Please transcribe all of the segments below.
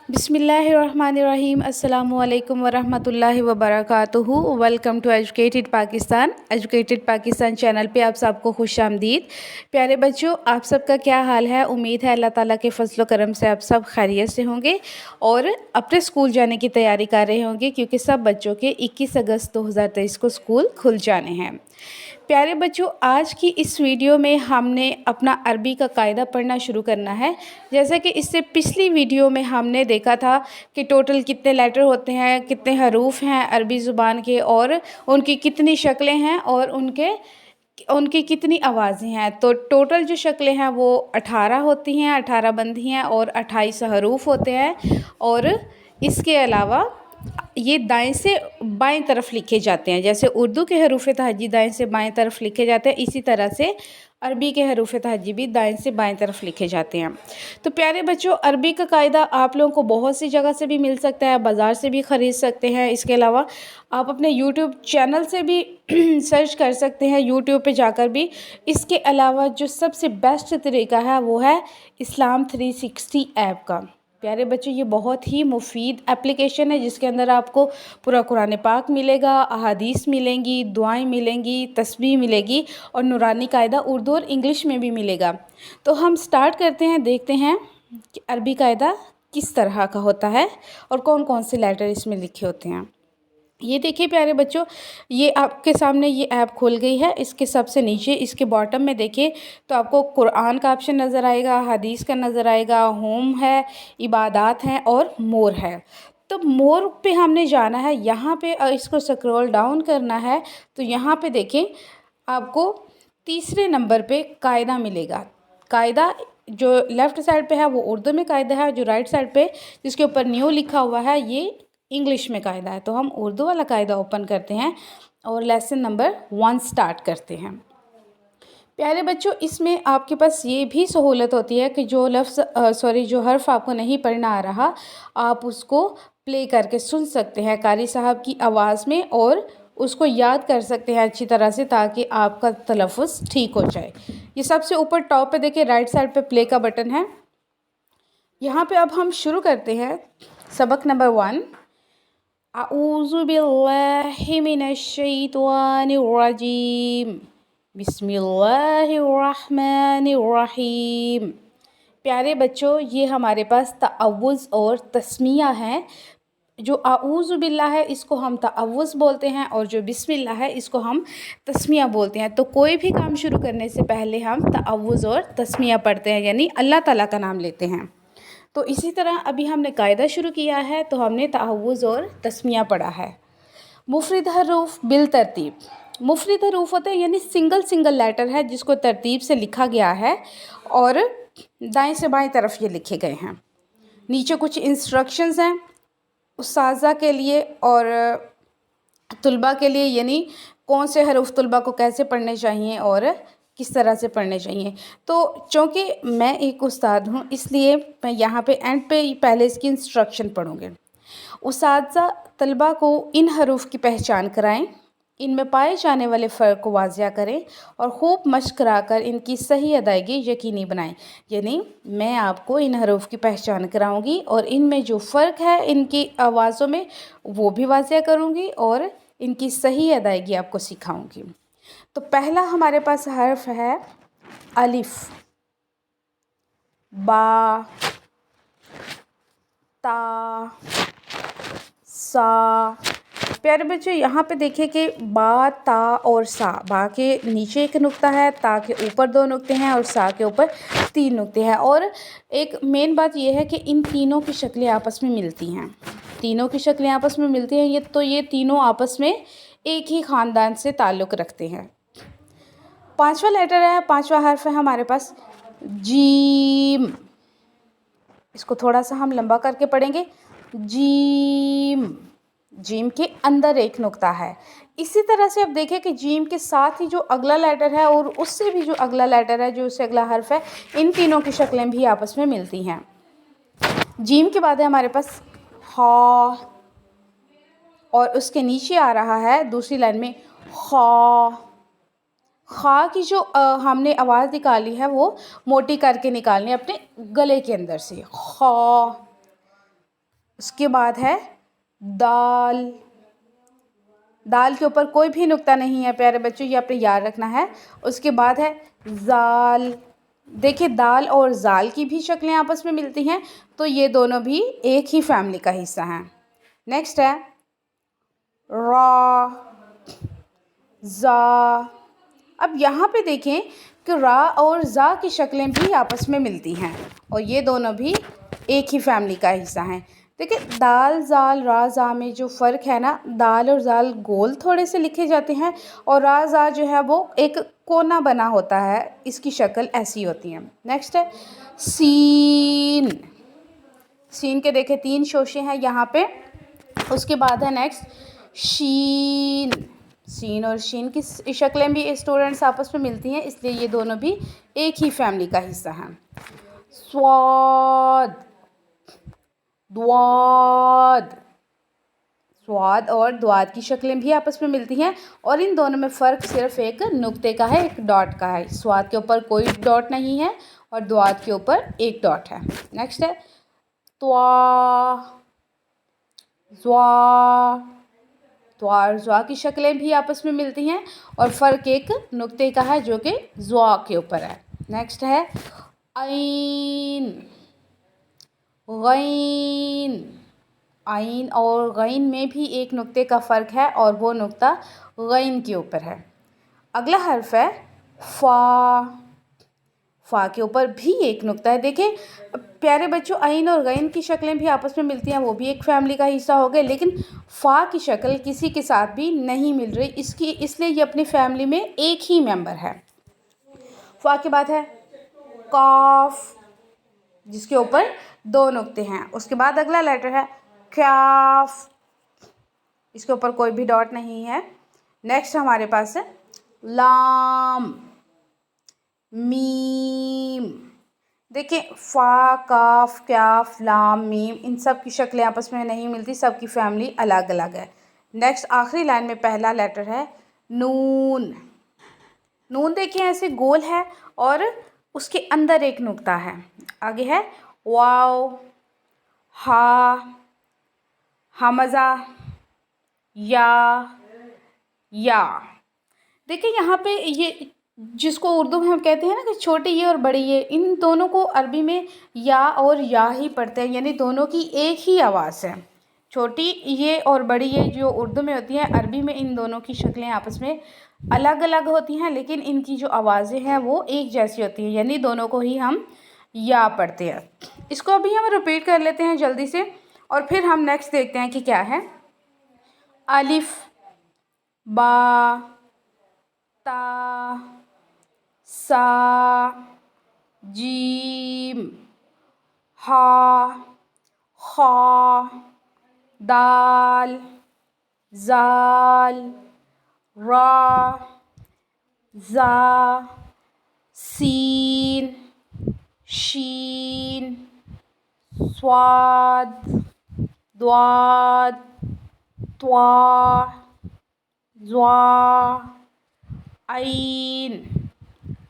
बिस्मिल्लाहिर्रहमानिर्रहीम अस्सलामुअलैकुम वरहमतुल्लाहि वबरकातुहू। Welcome to educated Pakistan channel पे आप सबको खुशामदीद। प्यारे बच्चों, आप सबका क्या हाल है? उम्मीद है अल्लाह ताला के फजल करम से आप सब खैरियत से होंगे और अपने स्कूल जाने की तैयारी कर रहे होंगे, क्योंकि सब बच्चों के 21 अगस्त 2023 को स्कूल खुल जाने हैं। प्यारे बच्चों, आज की इस वीडियो में हमने अपना अरबी का कायदा पढ़ना शुरू करना है। जैसा कि इससे पिछली वीडियो में हमने देखा था कि टोटल कितने लेटर होते हैं, कितने हरूफ हैं अरबी ज़ुबान के, और उनकी कितनी शक्लें हैं और उनकी कितनी आवाज़ें हैं। तो टोटल जो शक्लें हैं वो 18 होती हैं, 18 बंदी हैं और 28 हरूफ होते हैं। और इसके अलावा ये दाएं से बाएं तरफ लिखे जाते हैं। जैसे उर्दू के हरूफ तहजी दाएं से बाएं तरफ लिखे जाते हैं, इसी तरह से अरबी के हरूफ तहजी भी दाएं से बाएं तरफ लिखे जाते हैं। तो प्यारे बच्चों, अरबी का कायदा आप लोगों को बहुत सी जगह से भी मिल सकता है, बाज़ार से भी ख़रीद सकते हैं। इसके अलावा आप अपने यूट्यूब चैनल से भी सर्च कर सकते हैं, यूट्यूब पे जाकर भी। इसके अलावा जो सबसे बेस्ट तरीका है वो है इस्लाम 360 ऐप का। प्यारे बच्चों, ये बहुत ही मुफीद एप्लीकेशन है, जिसके अंदर आपको पूरा कुरान पाक मिलेगा, अहादीस मिलेंगी, दुआएं मिलेंगी, तस्बीह मिलेगी और नूरानी कायदा उर्दू और इंग्लिश में भी मिलेगा। तो हम स्टार्ट करते हैं, देखते हैं कि अरबी कायदा किस तरह का होता है और कौन कौन से लेटर इसमें लिखे होते हैं। ये देखिए प्यारे बच्चों, ये आपके सामने ये ऐप खुल गई है। इसके सबसे नीचे इसके बॉटम में देखिए तो आपको कुरान का ऑप्शन नज़र आएगा, हदीस का नज़र आएगा, होम है, इबादात हैं और मोर है। तो मोर पे हमने जाना है, यहाँ पे इसको स्क्रॉल डाउन करना है। तो यहाँ पे देखें आपको तीसरे नंबर पे कायदा मिलेगा। कायदा जो लेफ़्ट साइड पे है वो उर्दू में कायदा है, जो राइट साइड पे जिसके ऊपर न्यू लिखा हुआ है ये इंग्लिश में कायदा है। तो हम उर्दू वाला कायदा ओपन करते हैं और लेसन नंबर 1 स्टार्ट करते हैं। प्यारे बच्चों, इसमें आपके पास ये भी सहूलत होती है कि जो जो हर्फ आपको नहीं पढ़ना आ रहा, आप उसको प्ले करके सुन सकते हैं कारी साहब की आवाज़ में और उसको याद कर सकते हैं अच्छी तरह से, ताकि आपका तलफ़ुज़ ठीक हो जाए। ये सबसे ऊपर टॉप पे देखिए राइट साइड पे प्ले का बटन है। यहाँ पे अब हम शुरू करते हैं सबक नंबर 1। अऊज़ु बिल्लाहि मिनश्शैतानिर्रजीम बिस्मिल्लाहिर्रहमानिर्रहीम। प्यारे बच्चों, ये हमारे पास तअव्वुज़ और तस्मिया हैं। जो अऊज़ु बिल्लाह है इसको हम तअव्वुज़ बोलते हैं और जो बिस्मिल्लाह है इसको हम तस्मिया बोलते हैं। तो कोई भी काम शुरू करने से पहले हम तअव्वुज़ और तस्मिया पढ़ते हैं, यानी अल्लाह ताला का नाम लेते हैं। तो इसी तरह अभी हमने कायदा शुरू किया है, तो हमने तअव्वुज़ और तस्मिया पढ़ा है। मुफरद हरूफ बिल तरतीब। मुफरद हरूफ होते हैं यानी सिंगल लेटर है जिसको तरतीब से लिखा गया है और दाएं से बाएं तरफ ये लिखे गए हैं। नीचे कुछ इंस्ट्रक्शंस हैं उस्ताज़ा के लिए और तुलबा के लिए, यानी कौन से हरूफ तुलबा को कैसे पढ़ने चाहिए और किस तरह से पढ़ने चाहिए। तो चूँकि मैं एक उस्ताद हूँ, इसलिए मैं यहाँ पे एंड पे पहले इसकी इंस्ट्रक्शन पढ़ूँगी। उस्ताज़ा तलबा को इन हरूफ की पहचान कराएं, इनमें पाए जाने वाले फ़र्क को वाज़िया करें और खूब मश्क कराकर इनकी सही अदायगी यकीनी बनाएं। यानी मैं आपको इन हरूफ की पहचान कराऊंगी और इनमें जो फ़र्क है इनकी आवाज़ों में वो भी वाज़िया करूंगी और इनकी सही अदायगी आपको सिखाऊंगी। तो पहला हमारे पास हर्फ है अलिफ, बा, ता, सा। प्यारे बच्चों, यहाँ पे देखिए कि बा, ता और सा। बा के नीचे एक नुक्ता है, ता के ऊपर 2 नुक्ते हैं और सा के ऊपर 3 नुक्ते हैं। और एक मेन बात यह है कि इन तीनों की शक्लें आपस में मिलती हैं। तीनों की शक्लें आपस में मिलती हैं, ये तीनों आपस में एक ही ख़ानदान से ताल्लुक़ रखते हैं। 5वां लेटर है, 5वां हर्फ है हमारे पास जीम। इसको थोड़ा सा हम लंबा करके पढ़ेंगे। जीम, जीम के अंदर एक नुक्ता है। इसी तरह से अब देखें कि जीम के साथ ही जो अगला लेटर है और उससे भी जो अगला लेटर है, जो उससे अगला हर्फ है, इन तीनों की शक्लें भी आपस में मिलती हैं। जीम के बाद है हमारे पास हा और उसके नीचे आ रहा है दूसरी लाइन में खा। खा की जो हमने आवाज़ निकाली है वो मोटी करके निकालनी है अपने गले के अंदर से। खा, उसके बाद है दाल। दाल के ऊपर कोई भी नुक्ता नहीं है प्यारे बच्चों, ये आपने याद रखना है। उसके बाद है जाल। देखिए दाल और जाल की भी शक्लें आपस में मिलती हैं, तो ये दोनों भी एक ही फैमिली का हिस्सा हैं। नेक्स्ट है रा, जा। अब यहाँ पे देखें कि रा और जा की शक्लें भी आपस में मिलती हैं और ये दोनों भी एक ही फैमिली का हिस्सा हैं। देखिए दाल जाल रा जा में जो फ़र्क है ना, दाल और जाल गोल थोड़े से लिखे जाते हैं और रा जा जो है वो एक कोना बना होता है, इसकी शक्ल ऐसी होती है। नेक्स्ट है सीन। सीन के देखे 3 शोशे हैं यहाँ पे। उसके बाद है नेक्स्ट शीन। सीन और शीन की शक्लें भी स्टूडेंट्स आपस में मिलती हैं, इसलिए ये दोनों भी एक ही फैमिली का हिस्सा हैं। स्वाद, द्वाद। स्वाद और द्वाद की शक्लें भी आपस में मिलती हैं और इन दोनों में फ़र्क सिर्फ एक नुक्ते का है, एक डॉट का है। स्वाद के ऊपर कोई डॉट नहीं है और द्वाद के ऊपर एक डॉट है। नेक्स्ट है त्वा, ज़्वा। त्वा और ज़्वा की शक्लें भी आपस में मिलती हैं और फ़र्क एक नुक्ते का है जो कि ज़्वा के ऊपर है। नेक्स्ट है ऐन, गैन। आइन और गैन में भी एक नुक्ते का फ़र्क है और वो नुक्ता गैन के ऊपर है। अगला हर्फ है फ़ा। फ़ा के ऊपर भी एक नुक्ता है। देखिए प्यारे बच्चों ऐन और गैन की शक्लें भी आपस में मिलती हैं, वो भी एक फैमिली का हिस्सा हो गए, लेकिन फ़ा की शक्ल किसी के साथ भी नहीं मिल रही, इसलिए ये अपनी फैमिली में एक ही मेंबर है। फ़ा के बाद है काफ, जिसके ऊपर 2 नुक्ते हैं। उसके बाद अगला लेटर है काफ, इसके ऊपर कोई भी डॉट नहीं है। नेक्स्ट हमारे पास है लाम, मीम। देखिए फ़ा, काफ, क्याफ, लाम, मीम, इन सब की शक्लें आपस में नहीं मिलती, सबकी फैमिली अलग अलग है। नेक्स्ट आखिरी लाइन में पहला लेटर है नून। नून देखिए ऐसे गोल है और उसके अंदर एक नुक्ता है। आगे है वाव, हा, हमज़ा, या। देखिए यहाँ पे ये जिसको उर्दू में हम कहते हैं ना कि छोटी ये और बड़ी ये, इन दोनों को अरबी में या और या ही पढ़ते हैं, यानी दोनों की एक ही आवाज़ है। छोटी ये और बड़ी ये जो उर्दू में होती है, अरबी में इन दोनों की शक्लें आपस में अलग अलग होती हैं, लेकिन इनकी जो आवाज़ें हैं वो एक जैसी होती हैं, यानी दोनों को ही हम या पढ़ते हैं। इसको अभी हम रिपीट कर लेते हैं जल्दी से और फिर हम नेक्स्ट देखते हैं कि क्या है। अलिफ, बा, ता, सा, जीम, हा, खा, दाल, जाल, रा, जा, सीन, शीन, स्वाद, द्वाद, त्वा, ज़्वा, ऐन,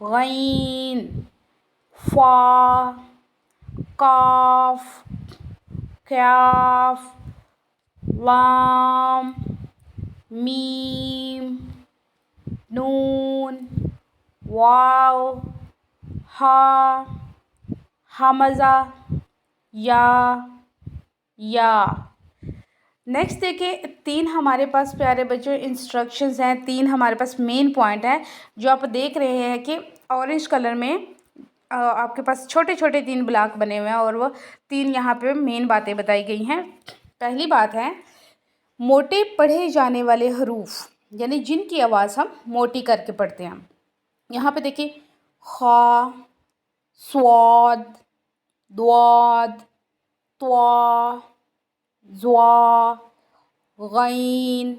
गैन, फ़ा, काफ, क्याफ, लाम, मीम, नून, वाव, हा, हमज़ा, या। नेक्स्ट देखिए 3 हमारे पास प्यारे बच्चों इंस्ट्रक्शंस हैं, 3 हमारे पास मेन पॉइंट हैं जो आप देख रहे हैं कि ऑरेंज कलर में आपके पास छोटे छोटे 3 ब्लॉक बने हुए हैं और वो 3 यहाँ पे मेन बातें बताई गई हैं। पहली बात है मोटे पढ़े जाने वाले हरूफ, यानी जिनकी आवाज़ हम मोटी करके पढ़ते हैं। यहाँ पे देखिए खा, स्वाद, द्वाद, त्वा, ज़्वा, गैन,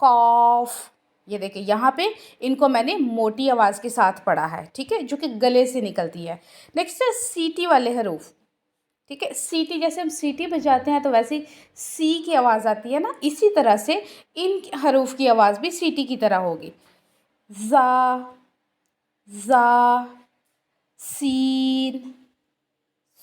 काफ। ये देखिए यहाँ पे इनको मैंने मोटी आवाज़ के साथ पढ़ा है, ठीक है, जो कि गले से निकलती है। नेक्स्ट है सीटी वाले हरूफ, ठीक है, सीटी जैसे हम सीटी बजाते हैं तो वैसे ही सी की आवाज़ आती है ना, इसी तरह से इन हरूफ की आवाज़ भी सीटी की तरह होगी। ज़ा, ज़ा, सीन,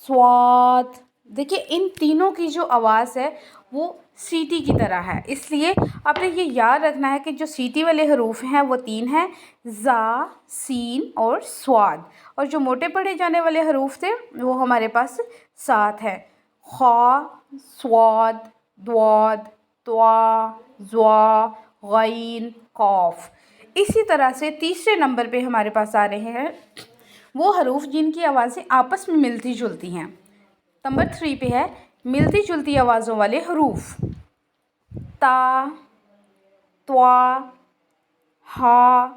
स्वाद, देखिए इन तीनों की जो आवाज़ है वो सीटी की तरह है, इसलिए आपने ये याद रखना है कि जो सीटी वाले हरूफ हैं वो 3 हैं, ज़ा, सीन और स्वाद। और जो मोटे पढ़े जाने वाले हरूफ थे वो हमारे पास 7 हैं, खा, स्वाद, द्वाद, त्वा, ज़्वा, गैन, कॉफ। इसी तरह से तीसरे नंबर पे हमारे पास आ रहे हैं वो हरूफ जिनकी आवाज़ें आपस में मिलती जुलती हैं। नंबर 3 पे है मिलती जुलती आवाज़ों वाले हरूफ, ता, त्वा, हा,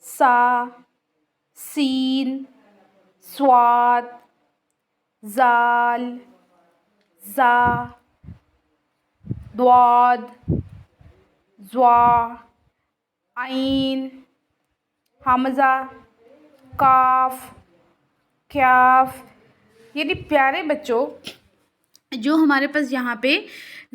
सा, सीन, स्वाद, ज़ाल, ज़ा, द्वाद, ज़्वा, आइन, हमज़ा, काफ, क्याफ। यानी प्यारे बच्चों जो हमारे पास यहाँ पे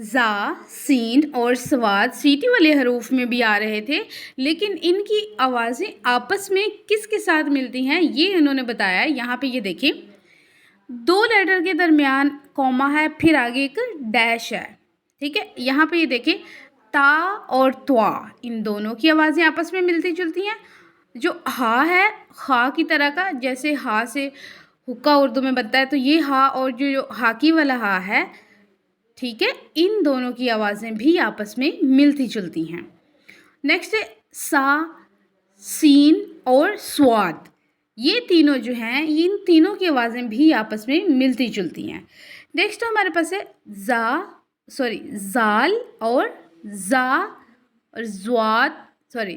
ज़ा, सीन और स्वाद सीटी वाले हरूफ में भी आ रहे थे, लेकिन इनकी आवाज़ें आपस में किसके साथ मिलती हैं ये इन्होंने बताया है। यहाँ पे ये देखिए 2 लेटर के दरमियान कॉमा है, फिर आगे एक डैश है, ठीक है। यहाँ पे ये देखिए ता और त्वा, इन दोनों की आवाज़ें आपस में मिलती जुलती हैं। जो हा है खा की तरह का, जैसे हा से हुक्का उर्दू में बनता है, तो ये हा और जो हाकी वाला हा है, ठीक है, इन दोनों की आवाज़ें भी आपस में मिलती जुलती हैं। नेक्स्ट है सा, सीन और स्वाद, ये तीनों जो हैं इन तीनों की आवाज़ें भी आपस में मिलती जुलती हैं। नेक्स्ट हमारे पास है ज़ाल और ज़ा और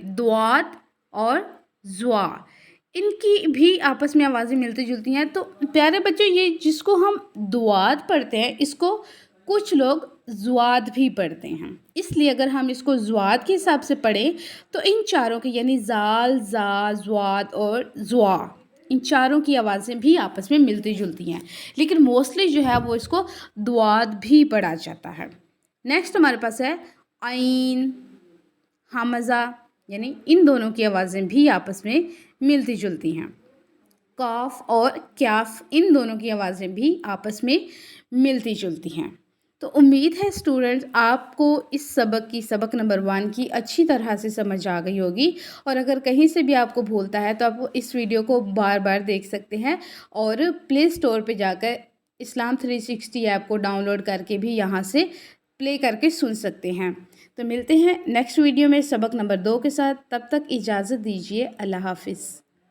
द्वाद और ज़्वा, इनकी भी आपस में आवाज़ें मिलती जुलती हैं। तो प्यारे बच्चों ये जिसको हम दुआद पढ़ते हैं इसको कुछ लोग ज़्वाद भी पढ़ते हैं, इसलिए अगर हम इसको ज़्वाद के हिसाब से पढ़ें तो इन चारों के यानी ज़ाल, ज़ा, ज़्वाद और ज़्वा, इन चारों की आवाज़ें भी आपस में मिलती जुलती हैं, लेकिन मोस्टली जो है वो इसको दुआद भी पढ़ा जाता है। नेक्स्ट हमारे पास है आइन, हमज़ा, यानी इन दोनों की आवाज़ें भी आपस में मिलती जुलती हैं। काफ और क्याफ, इन दोनों की आवाज़ें भी आपस में मिलती जुलती हैं। तो उम्मीद है स्टूडेंट्स आपको इस सबक नंबर 1 की अच्छी तरह से समझ आ गई होगी, और अगर कहीं से भी आपको भूलता है तो आप इस वीडियो को बार बार देख सकते हैं और प्ले स्टोर पे जाकर इस्लाम 360 ऐप को डाउनलोड करके भी यहाँ से प्ले करके सुन सकते हैं। तो मिलते हैं नेक्स्ट वीडियो में सबक नंबर 2 के साथ, तब तक इजाज़त दीजिए, अल्लाह हाफिज़।